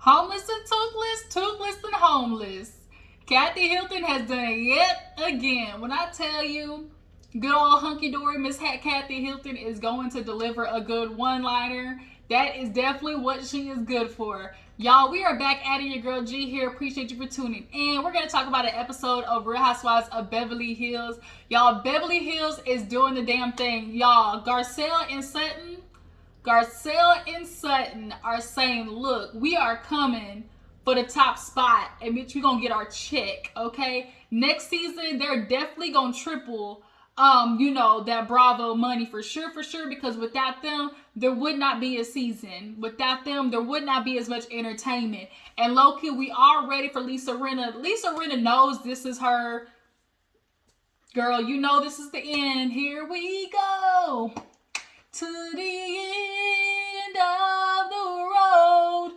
Homeless and toothless, toothless and homeless. Kathy Hilton has done it yet again. When I tell you, good old hunky dory Miss Kathy Hilton is going to deliver a good one liner. That is definitely what she is good for. Y'all, we are back at it. Your girl G here. Appreciate you for tuning in. We're going to talk about an episode of Real Housewives of Beverly Hills. Y'all, Beverly Hills is doing the damn thing. Y'all, Garcelle and Sutton are saying, look, we are coming for the top spot, and bitch, we gonna get our check, okay? Next season, they're definitely gonna triple that Bravo money for sure, because without them, there would not be a season. Without them, there would not be as much entertainment. And low-key, we are ready for Lisa Rinna. Lisa Rinna knows this is her. Girl, you know this is the end. Here we go to the end of the road.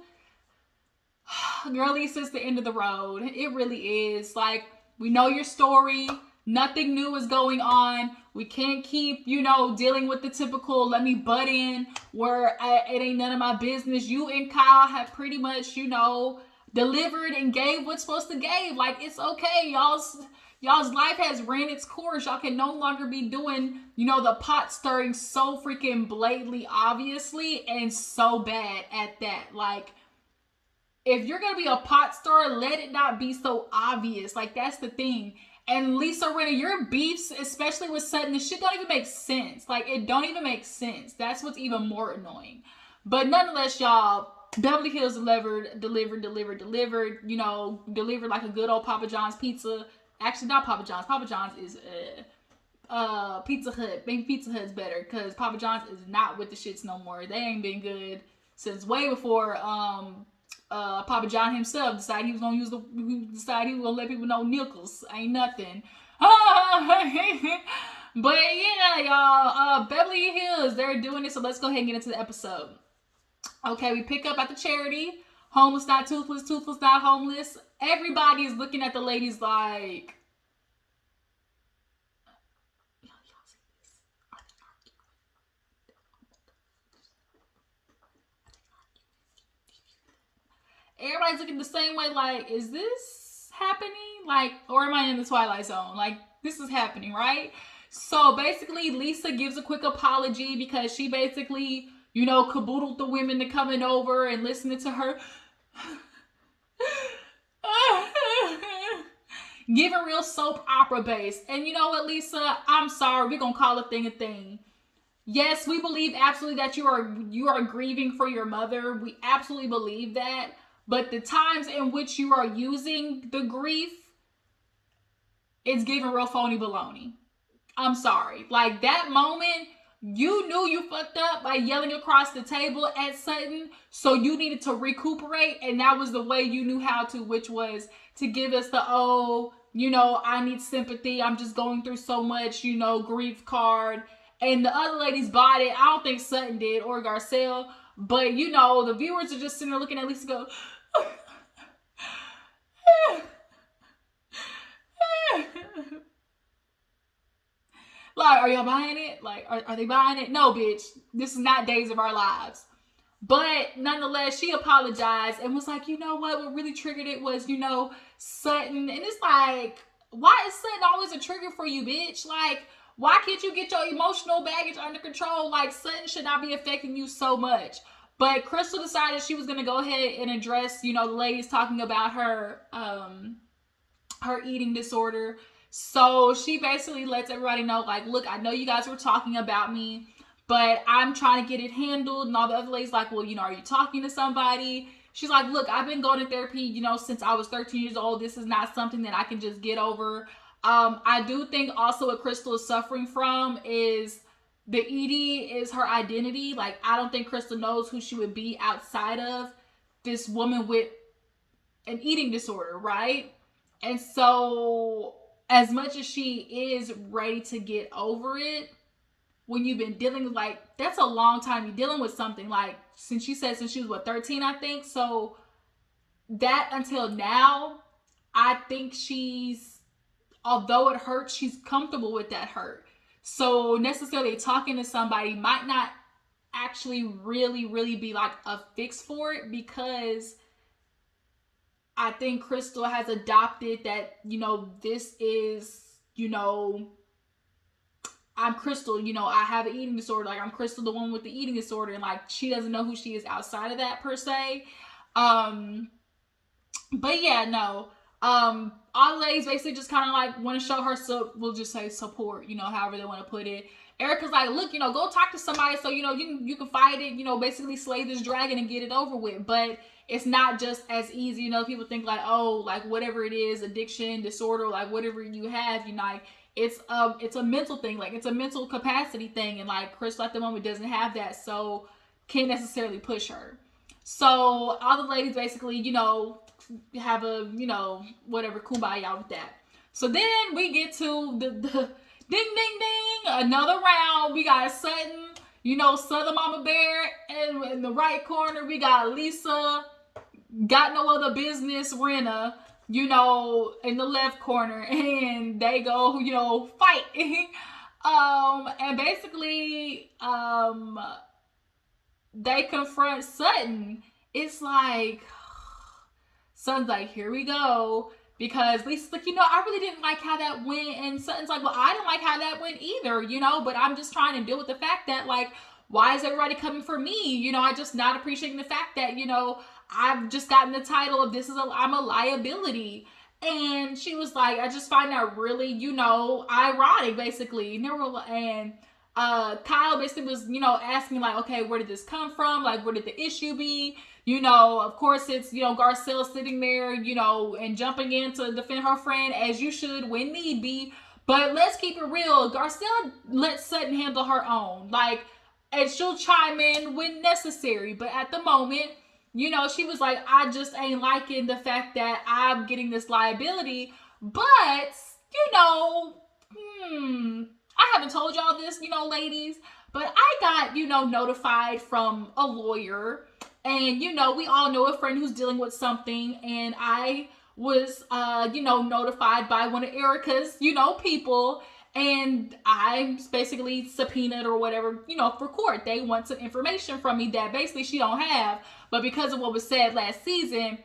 Girl, Lisa, it's the end of the road. It really is. Like, we know your story. Nothing new is going on. We can't keep, dealing with the typical let me butt in where it ain't none of my business. You and Kyle have pretty much, delivered and gave what's supposed to give. Like, it's okay. Y'all's life has ran its course. Y'all can no longer be doing, the pot stirring so freaking blatantly, obviously, and so bad at that. Like, if you're going to be a pot stirrer, let it not be so obvious. Like, that's the thing. And Lisa Rinna, your beefs, especially with Sutton, this shit don't even make sense. Like, it don't even make sense. That's what's even more annoying. But nonetheless, y'all, Beverly Hills delivered, delivered like a good old Papa John's pizza. Actually, not Papa John's. Papa John's is Pizza Hut. Maybe Pizza Hut's better because Papa John's is not with the shits no more. They ain't been good since way before Papa John himself decided he was gonna let people know nickels ain't nothing. But yeah, y'all, Beverly Hills, they're doing it. So let's go ahead and get into the episode. Okay, we pick up at the charity. Homeless not toothless, toothless not homeless. Everybody is looking at the ladies like, everybody's looking the same way, like, is this happening? Like, or am I in the Twilight Zone? Like, this is happening, right? So basically, Lisa gives a quick apology because she basically, caboodled the women to coming over and listening to her. Giving real soap opera base. And you know what, Lisa? I'm sorry. We're going to call a thing a thing. Yes, we believe absolutely that you are grieving for your mother. We absolutely believe that. But the times in which you are using the grief, it's giving real phony baloney. I'm sorry. Like, that moment, you knew you fucked up by yelling across the table at Sutton, so you needed to recuperate, and that was the way you knew how to, which was to give us the, I need sympathy, I'm just going through so much, grief card. And the other ladies bought it. I don't think Sutton did, or Garcelle, but, the viewers are just sitting there looking at Lisa go, like, are y'all buying it? Like, are they buying it? No, bitch. This is not Days of Our Lives. But nonetheless, she apologized and was like, you know what really triggered it was, Sutton. And it's like, why is Sutton always a trigger for you, bitch? Like, why can't you get your emotional baggage under control? Like, Sutton should not be affecting you so much. But Crystal decided she was going to go ahead and address, the ladies talking about her eating disorder. So she basically lets everybody know, like, look, I know you guys were talking about me, but I'm trying to get it handled. And all the other ladies like, well, are you talking to somebody? She's like, look, I've been going to therapy, since I was 13 years old. This is not something that I can just get over. I do think also what Crystal is suffering from is the ED is her identity. Like, I don't think Crystal knows who she would be outside of this woman with an eating disorder, right? And so, as much as she is ready to get over it, when you've been dealing with, like, that's a long time you're dealing with something, like, since she was 13, I think. So, that until now, I think although it hurts, she's comfortable with that hurt. So necessarily talking to somebody might not actually really, really be like a fix for it, because I think Crystal has adopted that, this is, I'm Crystal, I have an eating disorder. Like, I'm Crystal, the one with the eating disorder. And, like, she doesn't know who she is outside of that, per se. But, yeah, no. All the ladies basically just kind of, like, want to show her, we'll just say support, however they want to put it. Erica's like, look, go talk to somebody so, you can fight it, basically slay this dragon and get it over with. But it's not just as easy, people think like, oh, like whatever it is, addiction, disorder, like whatever you have, like it's a mental thing, like it's a mental capacity thing. And like Crystal at the moment doesn't have that, so can't necessarily push her. So all the ladies basically, have a, whatever, kumbaya with that. So then we get to the ding, ding, ding, another round. We got Sutton, Southern Mama Bear, and in the right corner, we got Lisa, got no other business, Rena, in the left corner, and they go, fight. And basically, they confront Sutton. It's like, Sutton's like, here we go. Because Lisa's like, I really didn't like how that went. And Sutton's like, well, I didn't like how that went either, but I'm just trying to deal with the fact that, like, why is everybody coming for me? I just not appreciating the fact that, I've just gotten the title of I'm a liability. And she was like, I just find that really, ironic, basically. And Kyle basically was, asking like, okay, where did this come from? Like, where did the issue be? Of course it's, Garcelle sitting there, and jumping in to defend her friend, as you should when need be. But let's keep it real. Garcelle lets Sutton handle her own. Like, and she'll chime in when necessary. But at the moment, she was like, I just ain't liking the fact that I'm getting this liability. But, I haven't told y'all this, ladies. But I got, notified from a lawyer. And, we all know a friend who's dealing with something. And I was, notified by one of Erica's, people. And I'm basically subpoenaed or whatever, for court. They want some information from me that basically she don't have. But because of what was said last season,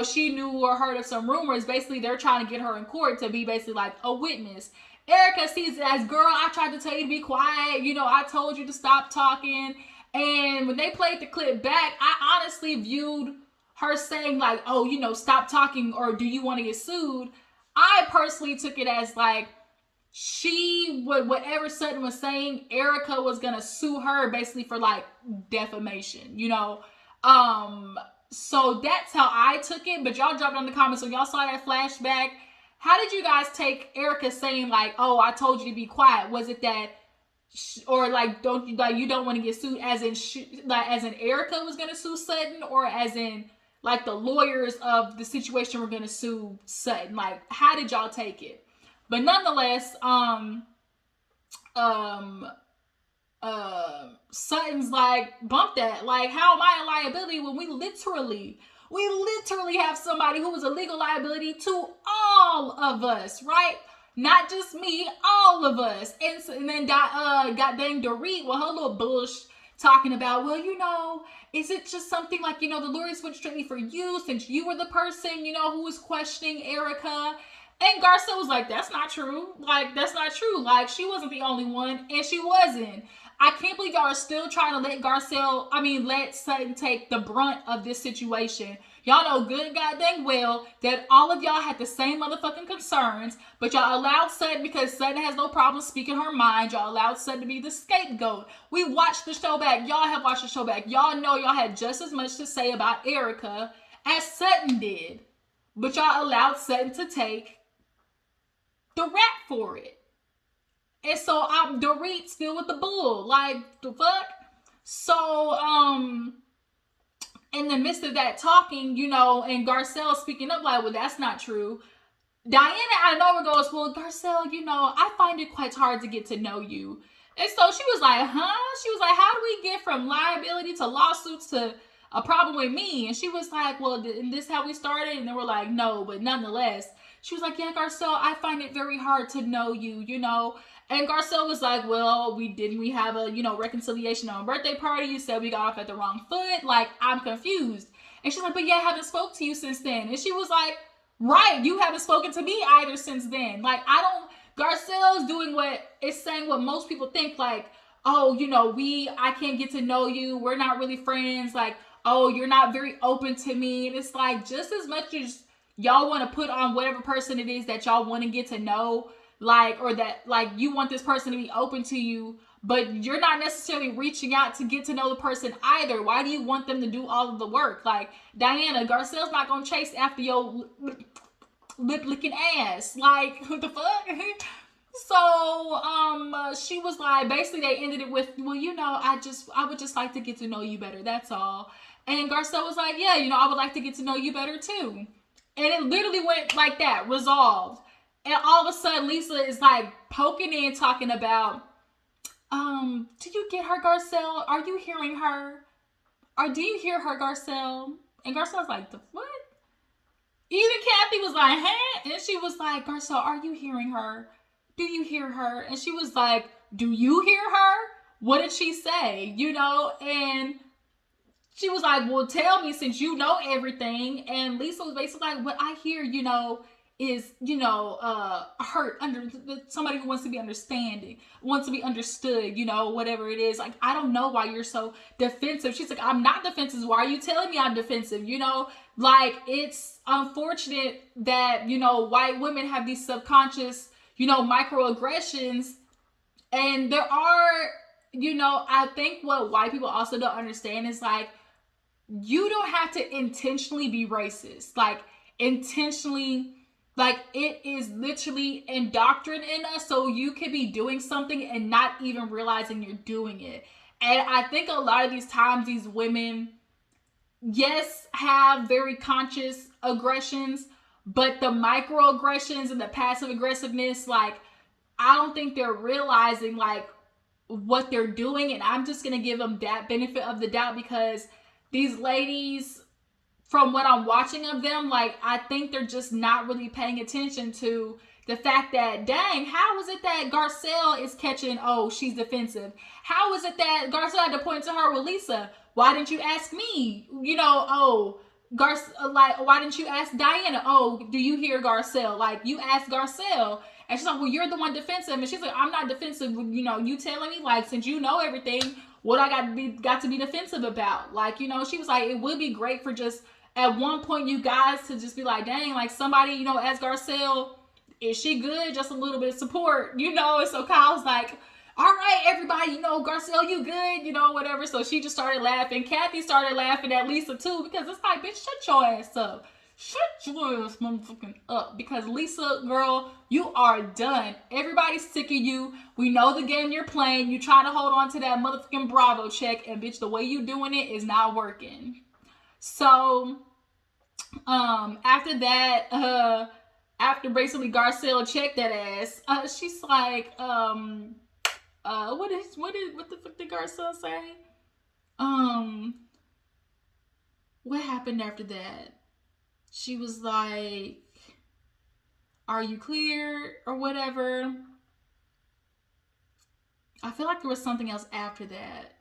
she knew or heard of some rumors. Basically, they're trying to get her in court to be basically like a witness. Erica sees it as, girl, I tried to tell you to be quiet. I told you to stop talking. And when they played the clip back, I honestly viewed her saying like, oh, stop talking, or do you want to get sued? I personally took it as like, whatever Sutton was saying, Erica was gonna sue her basically for like defamation, so that's how I took it. But y'all dropped it in the comments, so y'all saw that flashback. How did you guys take Erica saying like, oh, I told you to be quiet? Was it that, or like, you don't want to get sued, as in Erica was gonna sue Sutton, or as in like the lawyers of the situation were gonna sue Sutton? Like, how did y'all take it? But nonetheless, Sutton's like, bump that. Like, how am I a liability when we literally have somebody who is a legal liability to all of us, right? Not just me, all of us. And then got dang Dorit with her little bush talking about, well, is it just something like, the lawyers went strictly for you since you were the person, who was questioning Erica? And Garcelle was like, that's not true. Like, that's not true. Like, she wasn't the only one, and she wasn't. I can't believe y'all are still trying to let Sutton take the brunt of this situation. Y'all know good goddamn well that all of y'all had the same motherfucking concerns, but y'all allowed Sutton, because Sutton has no problem speaking her mind, y'all allowed Sutton to be the scapegoat. We watched the show back. Y'all have watched the show back. Y'all know y'all had just as much to say about Erica as Sutton did, but y'all allowed Sutton to take the rap for it. And so I'm Dorit still with the bull. Like, the fuck? So, in the midst of that talking, and Garcelle speaking up like, well, that's not true. Diana out of nowhere goes, well, Garcelle, I find it quite hard to get to know you. And so she was like, huh? She was like, how do we get from liability to lawsuits to a problem with me? And she was like, well, isn't this how we started? And they were like, no, but nonetheless. She was like, yeah, Garcelle, I find it very hard to know you, And Garcelle was like, well, we have a, reconciliation on a birthday party. You said we got off at the wrong foot. Like, I'm confused. And she's like, but yeah, I haven't spoke to you since then. And she was like, right, you haven't spoken to me either since then. Like, I don't, Garcelle's doing what, it's saying what most people think, like, oh, you know, I can't get to know you. We're not really friends. Like, oh, you're not very open to me. And it's like, just as much as y'all want to put on whatever person it is that y'all want to get to know, like, or that, like, you want this person to be open to you, but you're not necessarily reaching out to get to know the person either. Why do you want them to do all of the work? Like, Diana, Garcelle's not going to chase after your lip licking ass. Like, what the fuck? So, she was like, basically they ended it with, well, you know, I would just like to get to know you better. That's all. And Garcelle was like, yeah, you know, I would like to get to know you better too. And it literally went like that, resolved. And all of a sudden, Lisa is like poking in, talking about, do you get her, Garcelle? Are you hearing her? Or do you hear her, Garcelle? And Garcelle's like, the what? Even Kathy was like, huh? And she was like, Garcelle, are you hearing her? Do you hear her? And she was like, do you hear her? What did she say? You know? And she was like, well, tell me since you know everything. And Lisa was basically like, what I hear, you know, is, you know, hurt under somebody who wants to be wants to be understood, you know, whatever it is. Like, I don't know why you're so defensive. She's like, I'm not defensive. Why are you telling me I'm defensive? You know, like, it's unfortunate that, you know, white women have these subconscious, you know, microaggressions. And there are, you know, I think what white people also don't understand is, like, you don't have to intentionally be racist. Like, intentionally, like, it is literally indoctrinated in us, so you could be doing something and not even realizing you're doing it. And I think a lot of these times, these women, yes, have very conscious aggressions, but the microaggressions and the passive aggressiveness, like, I don't think they're realizing, like, what they're doing. And I'm just going to give them that benefit of the doubt, because these ladies, from what I'm watching of them, like, I think they're just not really paying attention to the fact that, dang, how is it that Garcelle is catching, oh, she's defensive? How is it that Garcelle had to point to her with Lisa? Why didn't you ask me? You know, oh, like, why didn't you ask Diana? Oh, do you hear Garcelle? Like, you asked Garcelle. And she's like, well, you're the one defensive. And she's like, I'm not defensive. You know, you telling me, like, since you know everything, what I got to be defensive about? Like, you know, she was like, it would be great for just, at one point, you guys to just be like, dang, like, somebody, you know, ask Garcelle, is she good? Just a little bit of support, you know? And so Kyle's like, all right, everybody, you know, Garcelle, you good, you know, whatever. So she just started laughing. Kathy started laughing at Lisa too, because it's like, bitch, shut your ass up. Shut your ass motherfucking up. Because Lisa, girl, you are done. Everybody's sick of you. We know the game you're playing. You trying to hold on to that motherfucking Bravo check, and bitch, the way you doing it is not working. So, after that, after basically Garcelle checked that ass, she's like, what the fuck did Garcelle say? What happened after that? She was like, are you clear or whatever? I feel like there was something else after that.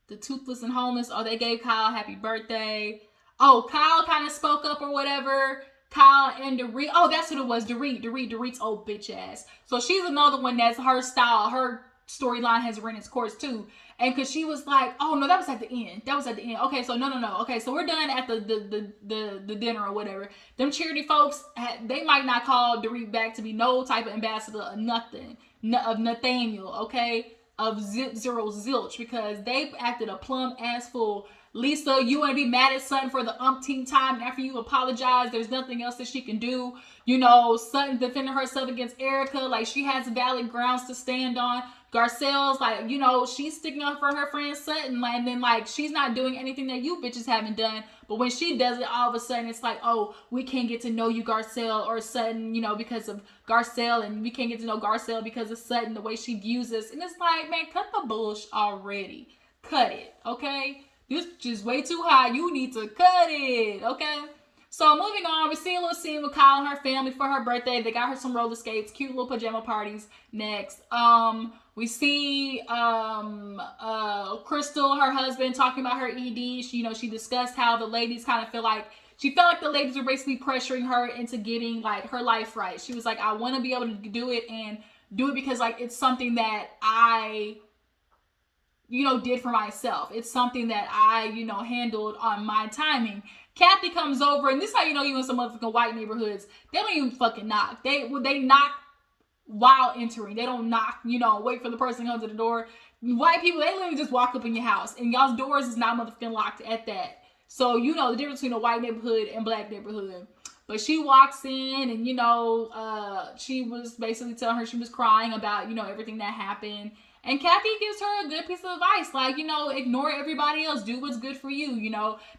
The toothless and homeless, oh, they gave Kyle happy birthday. Oh, Kyle kind of spoke up or whatever. Kyle and Dorit. Oh, that's what it was. Dorit's old bitch ass. So she's another one that's her style. Her storyline has run its course too. And because she was like, oh no, that was at the end. Okay, so no. Okay, so we're done at the dinner or whatever. Them charity folks, they might not call Dorit back to be no type of ambassador or nothing. Of Nathaniel, okay? Of zero zilch, because they acted a plum ass fool. Lisa, you want to be mad at Sutton for the umpteenth time after you apologize? There's nothing else that she can do. You know, Sutton defending herself against Erica. Like, she has valid grounds to stand on. Garcelle's like, you know, she's sticking up for her friend Sutton. And then, like, she's not doing anything that you bitches haven't done. But when she does it, all of a sudden, it's like, oh, we can't get to know you, Garcelle, or Sutton, you know, because of Garcelle. And we can't get to know Garcelle because of Sutton, the way she views us. And it's like, man, cut the bullshit already. Cut it, okay? This is just way too high. You need to cut it, okay? So moving on, we see a little scene with Kyle and her family for her birthday. They got her some roller skates, cute little pajama parties. Next, we see Crystal, her husband, talking about her ED. She discussed how the ladies kind of felt like the ladies were basically pressuring her into getting like her life right. She was like, I want to be able to do it and do it because like it's something that I did for myself. It's something that I, handled on my timing. Kathy comes over, and this is how you know you in some motherfucking white neighborhoods. They don't even fucking knock. They knock while entering. They don't knock, wait for the person to come to the door. White people, they literally just walk up in your house, and y'all's doors is not motherfucking locked at that. So you know the difference between a white neighborhood and black neighborhood. But she walks in, and she was basically telling her she was crying about everything that happened. And Kathy gives her a good piece of advice, like, ignore everybody else, do what's good for you.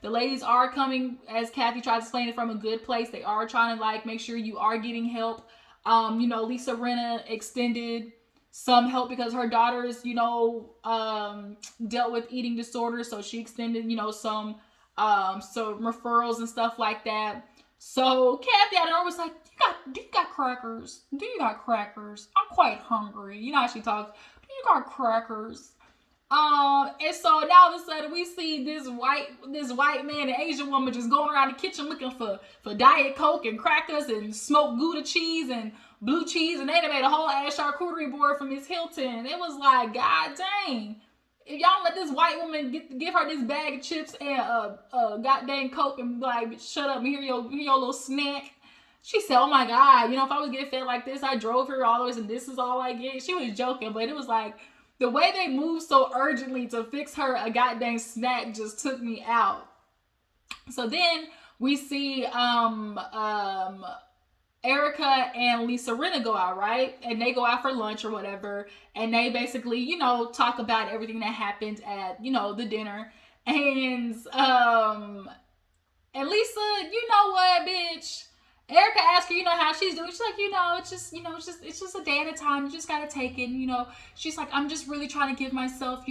The ladies are coming, as Kathy tried to explain it, from a good place. They are trying to like make sure you are getting help. Lisa Rinna extended some help because her daughters, dealt with eating disorders, so she extended, some referrals and stuff like that. So Kathy out there was like, do you got crackers? Do you got crackers? I'm quite hungry. You know how she talks. Do you got crackers? And so now all of a sudden we see this white man and Asian woman just going around the kitchen looking for Diet Coke and crackers and smoked Gouda cheese and blue cheese, and they made a whole ass charcuterie board from Miss Hilton. It was like, God dang. If y'all let this white woman give her this bag of chips and goddamn Coke and like, shut up and hear your little snack. She said, oh my God, if I was getting fed like this, I drove here all the way and this is all I get. She was joking, but it was like, the way they moved so urgently to fix her a goddamn snack just took me out. So then we see Erica and Lisa Rinna go out, right? And they go out for lunch or whatever. And they basically, talk about everything that happened at, the dinner. And Lisa, you know what, bitch? Erica asked her, how she's doing. She's like, it's just a day at a time. You just gotta take it. She's like, I'm just really trying to give myself,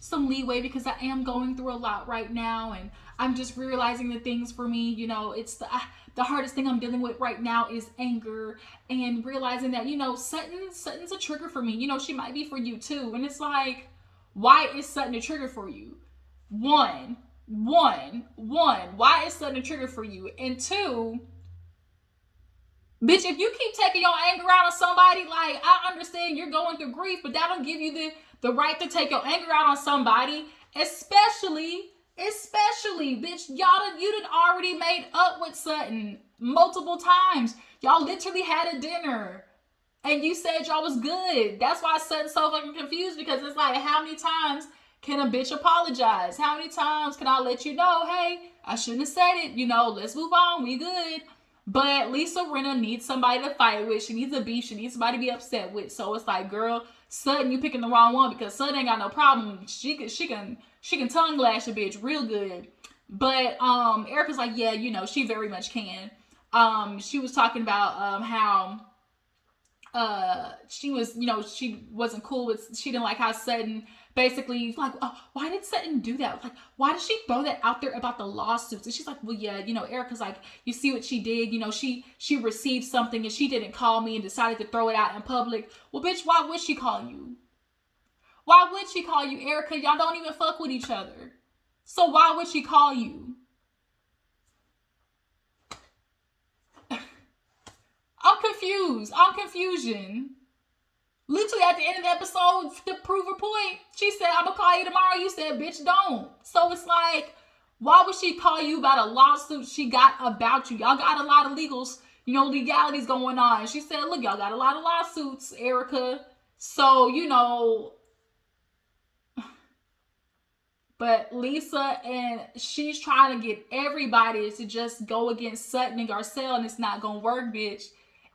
some leeway because I am going through a lot right now, and I'm just realizing the things for me. It's the hardest thing I'm dealing with right now is anger, and realizing that Sutton's a trigger for me. She might be for you too, and it's like, why is Sutton a trigger for you? One, why is Sutton a trigger for you? And two, bitch, if you keep taking your anger out on somebody, like, I understand you're going through grief, but that don't give you the right to take your anger out on somebody, especially, bitch, you done already made up with Sutton multiple times. Y'all literally had a dinner, and you said y'all was good. That's why Sutton's so fucking confused, because it's like, how many times can a bitch apologize? How many times can I let you know, hey, I shouldn't have said it, let's move on, we good. But Lisa Rinna needs somebody to fight with. She needs a beef. She needs somebody to be upset with. So it's like, girl, Sutton, you picking the wrong one, because Sutton ain't got no problem. She can tongue lash a bitch real good. But Erica's like, yeah, she very much can. She was talking about how she was, she wasn't cool with, she didn't like how Sutton basically, like, why did Sutton do that? Like, why did she throw that out there about the lawsuits? And she's like, well, yeah, Erica's like, you see what she did? She received something and she didn't call me and decided to throw it out in public. Well, bitch, why would she call you? Why would she call you, Erica? Y'all don't even fuck with each other. So why would she call you? I'm confused. I'm confusion. Literally at the end of the episode, to prove her point, she said, I'm gonna call you tomorrow. You said, bitch, don't. So it's like, why would she call you about a lawsuit she got about you? Y'all got a lot of legalities going on. She said, look, y'all got a lot of lawsuits, Erica. So, but Lisa, and she's trying to get everybody to just go against Sutton and Garcelle, and it's not gonna work, bitch.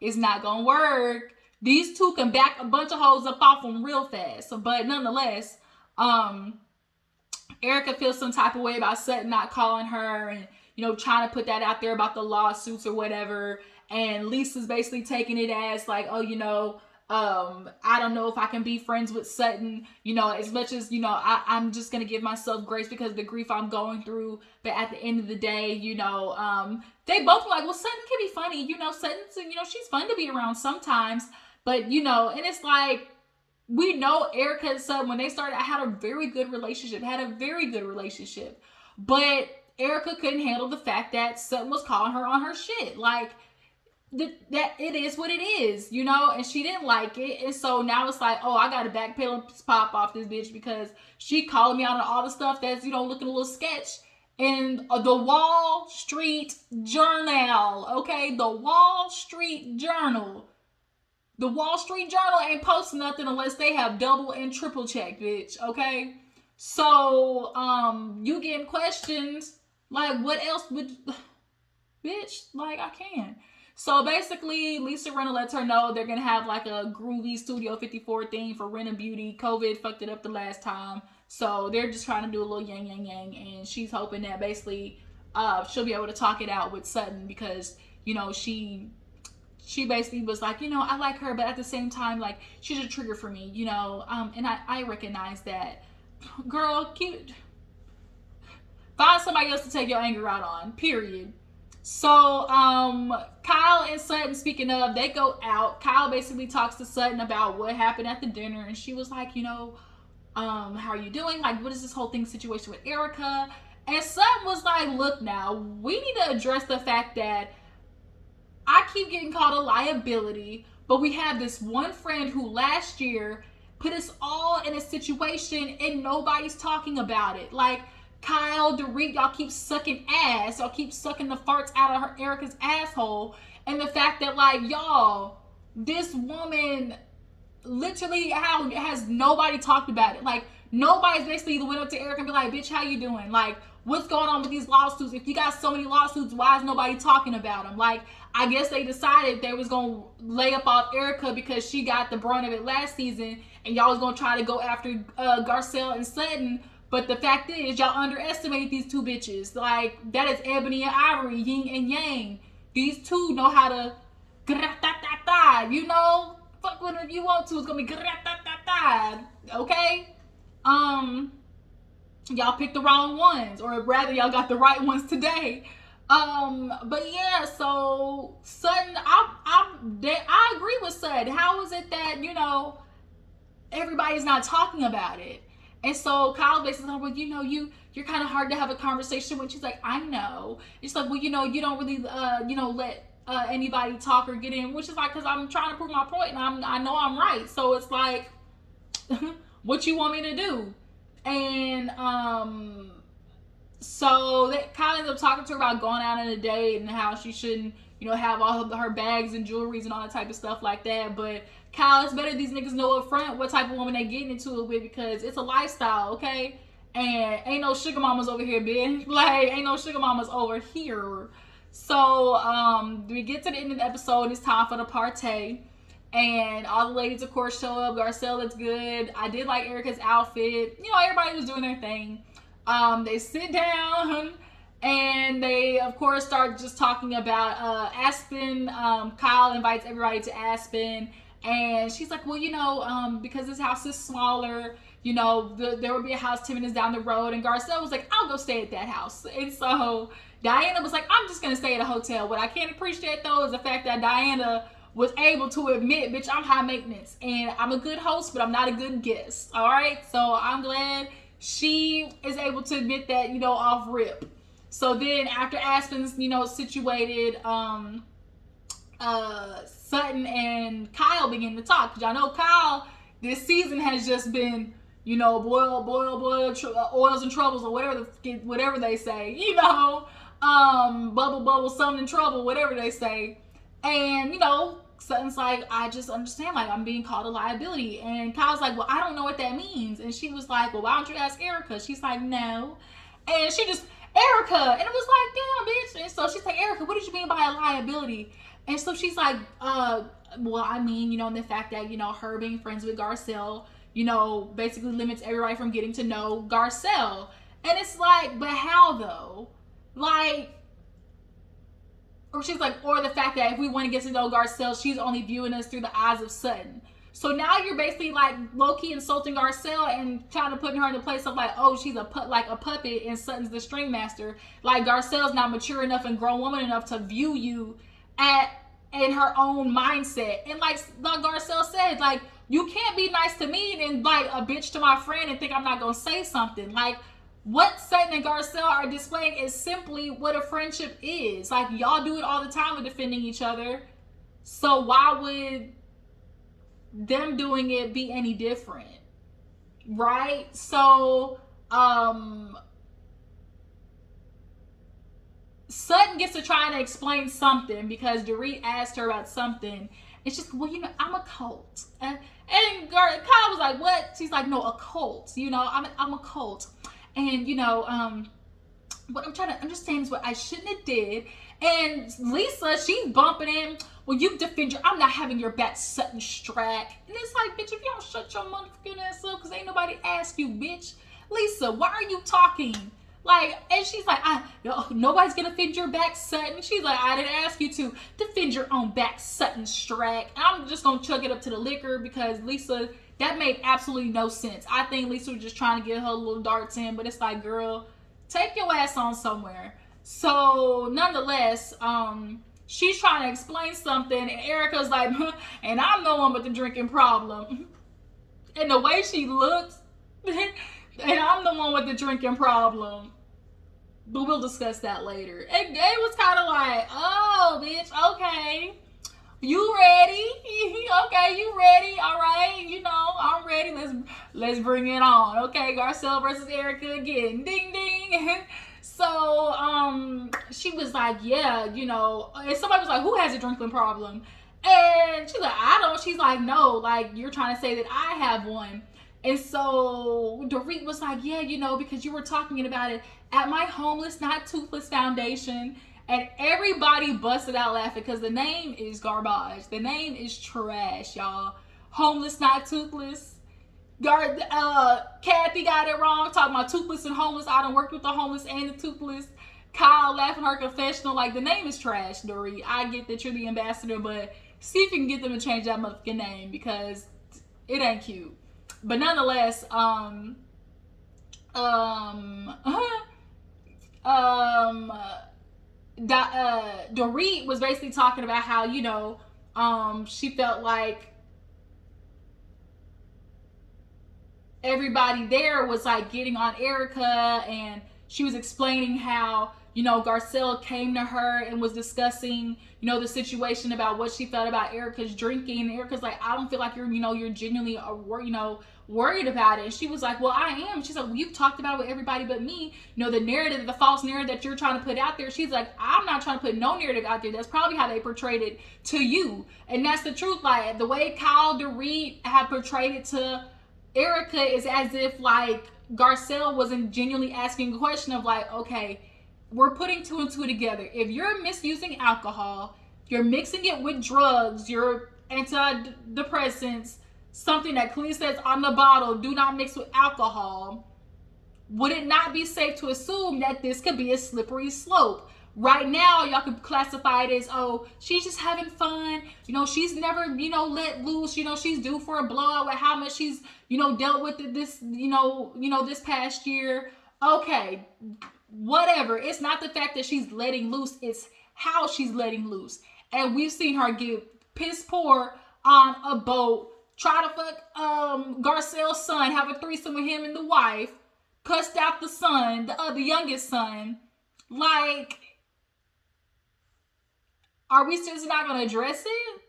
It's not gonna work. These two can back a bunch of hoes up off them real fast. But nonetheless, Erica feels some type of way about Sutton not calling her and, trying to put that out there about the lawsuits or whatever. And Lisa's basically taking it as like, oh, I don't know if I can be friends with Sutton, as much as, I'm just going to give myself grace because of the grief I'm going through. But at the end of the day, they both were like, well, Sutton can be funny. Sutton's, she's fun to be around sometimes. But, and it's like, we know Erica and Sutton, when they started, had a very good relationship. But Erica couldn't handle the fact that Sutton was calling her on her shit. Like, that it is what it is, and she didn't like it. And so now it's like, oh, I got to backpedal and pop off this bitch because she calling me out on all the stuff that's, looking a little sketch. And the Wall Street Journal, okay? The Wall Street Journal. The Wall Street Journal ain't posting nothing unless they have double and triple checked, bitch, okay? So, you getting questions, like, what else would, bitch, like, I can. So basically, Lisa Rinna lets her know they're going to have like a groovy Studio 54 theme for Rinna Beauty. COVID fucked it up the last time. So they're just trying to do a little yang, yang, yang. And she's hoping that basically she'll be able to talk it out with Sutton because, she basically was like, I like her, but at the same time, like, she's a trigger for me, and I recognize that. Girl, find somebody else to take your anger out on, period. So, Kyle and Sutton, speaking of, they go out. Kyle basically talks to Sutton about what happened at the dinner. And she was like, how are you doing? Like, what is this whole thing situation with Erica? And Sutton was like, look now, we need to address the fact that I keep getting called a liability, but we have this one friend who last year put us all in a situation and nobody's talking about it. Like, Kyle, Dorit, y'all keep sucking ass. Y'all keep sucking the farts out of Erica's asshole. And the fact that, like, y'all, this woman literally has nobody talked about it. Like, nobody's basically went up to Erica and be like, bitch, how you doing? Like, what's going on with these lawsuits? If you got so many lawsuits, why is nobody talking about them? Like, I guess they decided they was going to lay up off Erica because she got the brunt of it last season. And y'all was going to try to go after Garcelle and Sutton. But the fact is, y'all underestimate these two bitches. Like, that is Ebony and Ivory, yin and yang. These two know how to fuck with them if you want to. It's gonna be okay? Y'all picked the wrong ones, or rather, y'all got the right ones today. But yeah, so Sutton, I agree with Sutton. How is it that, everybody's not talking about it? And so Kyle basically like, well, you're kind of hard to have a conversation with. She's like, I know. It's like, well, you don't really, let anybody talk or get in, which is like, because I'm trying to prove my point and I know I'm right. So it's like, what you want me to do? And so Kyle ends up talking to her about going out on a date and how she shouldn't, have all of her bags and jewelries and all that type of stuff like that. But Kyle, it's better these niggas know up front what type of woman they getting into it with, because it's a lifestyle, okay? And ain't no sugar mamas over here, bitch. Like, ain't no sugar mamas over here. So, we get to the end of the episode. It's time for the party. And all the ladies, of course, show up. Garcelle looks good. I did like Erica's outfit. Everybody was doing their thing. They sit down and they, of course, start just talking about Aspen. Kyle invites everybody to Aspen. And she's like, well, because this house is smaller, there will be a house 10 minutes down the road. And Garcelle was like, I'll go stay at that house. And so Diana was like, I'm just going to stay at a hotel. What I can't appreciate, though, is the fact that Diana was able to admit, bitch, I'm high maintenance. And I'm a good host, but I'm not a good guest. All right? So I'm glad she is able to admit that, off rip. So then after Aspen's, situated, Sutton and Kyle begin to talk. Because y'all know Kyle this season has just been, boil, oils and troubles, or whatever they say, bubble, something in trouble, whatever they say. And, Sutton's like, I just understand, like, I'm being called a liability. And Kyle's like, well, I don't know what that means. And she was like, well, why don't you ask Erica? She's like, no. And she just, Erica. And it was like, damn, bitch. And so she's like, Erica, what did you mean by a liability? And so she's like, well, I mean, the fact that, her being friends with Garcelle, basically limits everybody from getting to know Garcelle. And it's like, but how though? Like, or she's like, or the fact that if we want to get to know Garcelle, she's only viewing us through the eyes of Sutton. So now you're basically like low-key insulting Garcelle and trying to put her in the place of like, oh, she's a puppet and Sutton's the string master. Like Garcelle's not mature enough and grown woman enough to view you in her own mindset. And like Garcelle said, like, you can't be nice to me and like a bitch to my friend and think I'm not gonna say something. Like, what Sutton and Garcelle are displaying is simply what a friendship is. Like, y'all do it all the time with defending each other. So why would them doing it be any different? Right? So, Sutton gets to try to explain something because Dorit asked her about something. And she's like, well, you know, I'm a cult. And Kyle was like, what? She's like, no, a cult. You know, I'm a cult. And, you know, what I'm trying to understand is what I shouldn't have did. And Lisa, she's bumping in. Well, you defend your, I'm not having your back, Sutton Strack. And it's like, bitch, if you don't shut your motherfucking ass up, because ain't nobody asked you, bitch. Lisa, why are you talking? Like, and she's like, nobody's gonna defend your back, Sutton. She's like, I didn't ask you to defend your own back, Sutton Strack. And I'm just gonna chug it up to the liquor because Lisa, that made absolutely no sense. I think Lisa was just trying to get her little darts in, but it's like, girl, take your ass on somewhere. So, nonetheless, she's trying to explain something, and Erica's like, and I'm the one with the drinking problem. And the way she looks, and I'm the one with the drinking problem. But we'll discuss that later. And Gay was kind of like, oh, bitch, okay. You ready? Okay, you ready? All right, you know, I'm ready. Let's bring it on. Okay, Garcelle versus Erica again. Ding, ding. So, she was like, yeah, you know, and somebody was like, who has a drinking problem? And she's like, I don't. She's like, no, like, you're trying to say that I have one. And so Dorit was like, yeah, you know, because you were talking about it at my Homeless Not Toothless Foundation. And everybody busted out laughing because the name is garbage. The name is trash, y'all. Homeless Not Toothless. Kathy got it wrong, talking about toothless and homeless. I done worked with the homeless and the toothless. Kyle laughing her confessional. Like, the name is trash, Dorit. I get that you're the ambassador, but see if you can get them to change that motherfucking name because it ain't cute. But nonetheless, Dorit was basically talking about how, you know, she felt like everybody there was like getting on Erica, and she was explaining how, you know, Garcelle came to her and was discussing, you know, the situation about what she felt about Erica's drinking. And Erica's like, I don't feel like you're, you know, you're genuinely, you know, worried about it. And she was like, well, I am. She's like, well, you've talked about it with everybody but me. You know, the narrative, the false narrative that you're trying to put out there. She's like, I'm not trying to put no narrative out there. That's probably how they portrayed it to you. And that's the truth. Like, the way Kyle Dorit have portrayed it to Erica is as if, like, Garcelle wasn't genuinely asking a question of, like, okay, we're putting two and two together. If you're misusing alcohol, you're mixing it with drugs, your antidepressants, something that clearly says on the bottle, do not mix with alcohol, would it not be safe to assume that this could be a slippery slope? Right now, y'all could classify it as, oh, she's just having fun. You know, she's never, you know, let loose. You know, she's due for a blowout with how much she's, you know, dealt with it this, you know, this past year. Okay, whatever. It's not the fact that she's letting loose. It's how she's letting loose. And we've seen her get piss poor on a boat, try to fuck Garcelle's son, have a threesome with him and the wife, cussed out the son, the youngest son. Like, are we just not going to address it?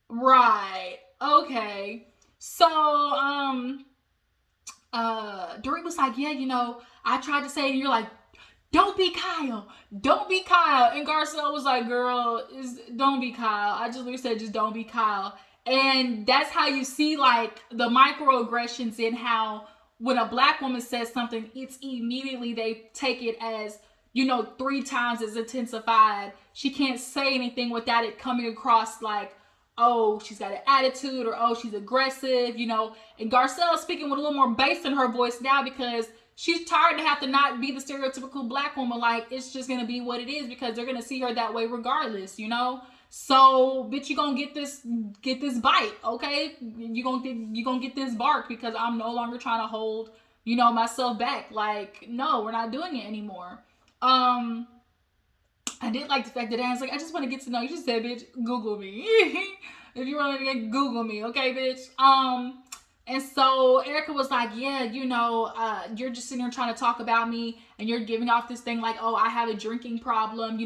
Right. Okay. So, Dorit was like, yeah, you know, I tried to say, and you're like, don't be Kyle. Don't be Kyle. And Garcelle was like, girl, don't be Kyle. I just literally said, just don't be Kyle. And that's how you see, like, the microaggressions in how when a black woman says something, it's immediately they take it as, you know, 3 times as intensified. She can't say anything without it coming across like, oh, she's got an attitude, or oh, she's aggressive, you know. And Garcelle is speaking with a little more bass in her voice now because she's tired to have to not be the stereotypical black woman. Like, it's just going to be what it is because they're going to see her that way regardless, you know. So, bitch, you gonna get this bite, okay? You gonna get this bark because I'm no longer trying to hold, myself back. Like, no, we're not doing it anymore. I did like the fact that Dan's like, I just want to get to know you. She said, bitch, Google me. If you want to Google me, okay, bitch. And so Erica was like, yeah, you're just sitting here trying to talk about me, and you're giving off this thing like, oh, I have a drinking problem.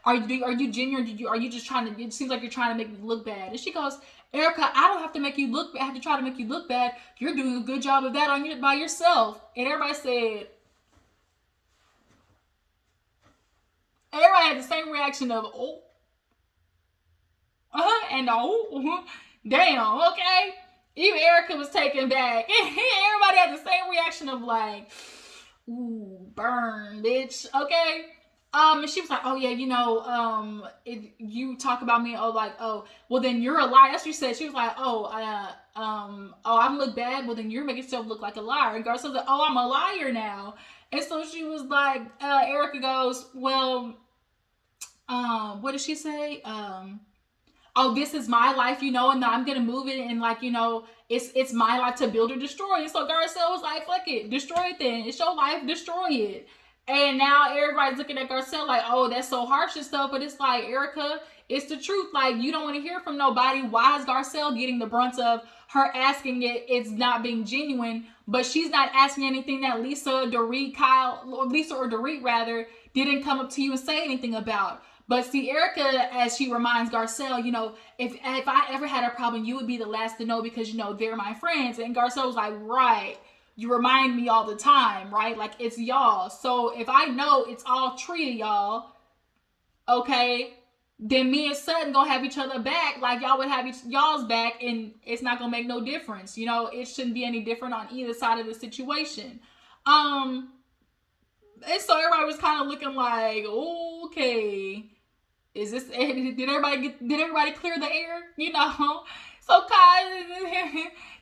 Are you genuine? Are you just trying to? It seems like you're trying to make me look bad. And she goes, Erica, I don't have to make you look. I have to try to make you look bad. You're doing a good job of that by yourself. And everybody had the same reaction of, oh, and oh, damn, okay. Even Erica was taken back. Everybody had the same reaction of like, ooh, burn, bitch, okay. And she was like, oh yeah, if you talk about me, well then you're a liar. That's what she said. She was like, I look bad. Well then you're making yourself look like a liar. And Garcelle was like, oh, I'm a liar now. And so she was like, Erica goes, well, what did she say? Oh, this is my life, and I'm gonna move it, and it's my life to build or destroy it. So Garcelle was like, fuck it, destroy it then. It's your life, destroy it. And now everybody's looking at Garcelle like, oh, that's so harsh and stuff. But it's like, Erica, it's the truth. Like, you don't want to hear from nobody. Why is Garcelle getting the brunt of her asking it? It's not being genuine, but she's not asking anything that Lisa or Dorit rather didn't come up to you and say anything about. But see, Erica, as she reminds Garcelle, if I ever had a problem, you would be the last to know because, they're my friends. And Garcelle was like, right, you remind me all the time, right? Like, it's y'all. So if I know it's all three of y'all, okay, then me and Sutton gonna have each other back like y'all would have y'all's back, and it's not gonna make no difference. It shouldn't be any different on either side of the situation. And so everybody was kind of looking like, okay, is this? Did everybody clear the air? So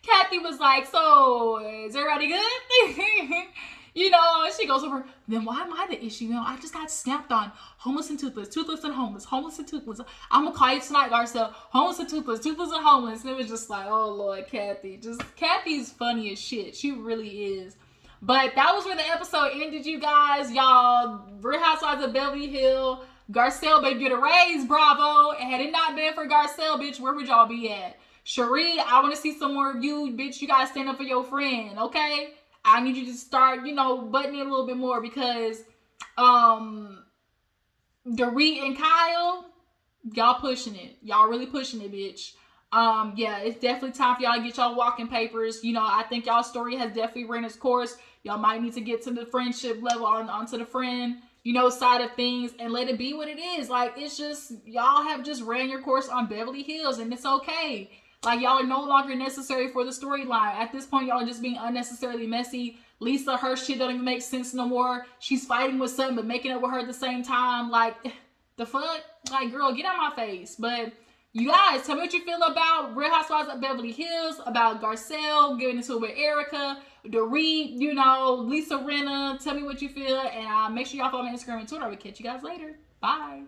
Kathy was like, so is everybody good? She goes over, then why am I the issue? I just got snapped on. Homeless and toothless, toothless and homeless, homeless and toothless. I'm gonna call you tonight, Garcelle. Homeless and toothless, toothless and homeless. And it was just like, oh Lord, Kathy's funny as shit. She really is. But that was where the episode ended, you guys. Y'all, Real Housewives of Beverly Hills. Garcelle better get a raise, bravo. And had it not been for Garcelle, bitch, where would y'all be at? Cherie, I want to see some more of you, bitch. You gotta stand up for your friend, okay? I need you to start, buttoning it a little bit more because Dorit and Kyle, y'all pushing it. Y'all really pushing it, bitch. Yeah, it's definitely time for y'all to get y'all walking papers. I think y'all's story has definitely ran its course. Y'all might need to get to the friendship level onto the friend, side of things and let it be what it is. Like, it's just, y'all have just ran your course on Beverly Hills and it's okay. Like, y'all are no longer necessary for the storyline. At this point, y'all are just being unnecessarily messy. Lisa, her shit don't even make sense no more. She's fighting with something but making up with her at the same time. Like, the fuck? Like, girl, get out my face. But you guys, tell me what you feel about Real Housewives of Beverly Hills, about Garcelle getting into it with Erica, Dorit, Lisa Rinna. Tell me what you feel, and make sure y'all follow me on Instagram and Twitter. I will catch you guys later. Bye.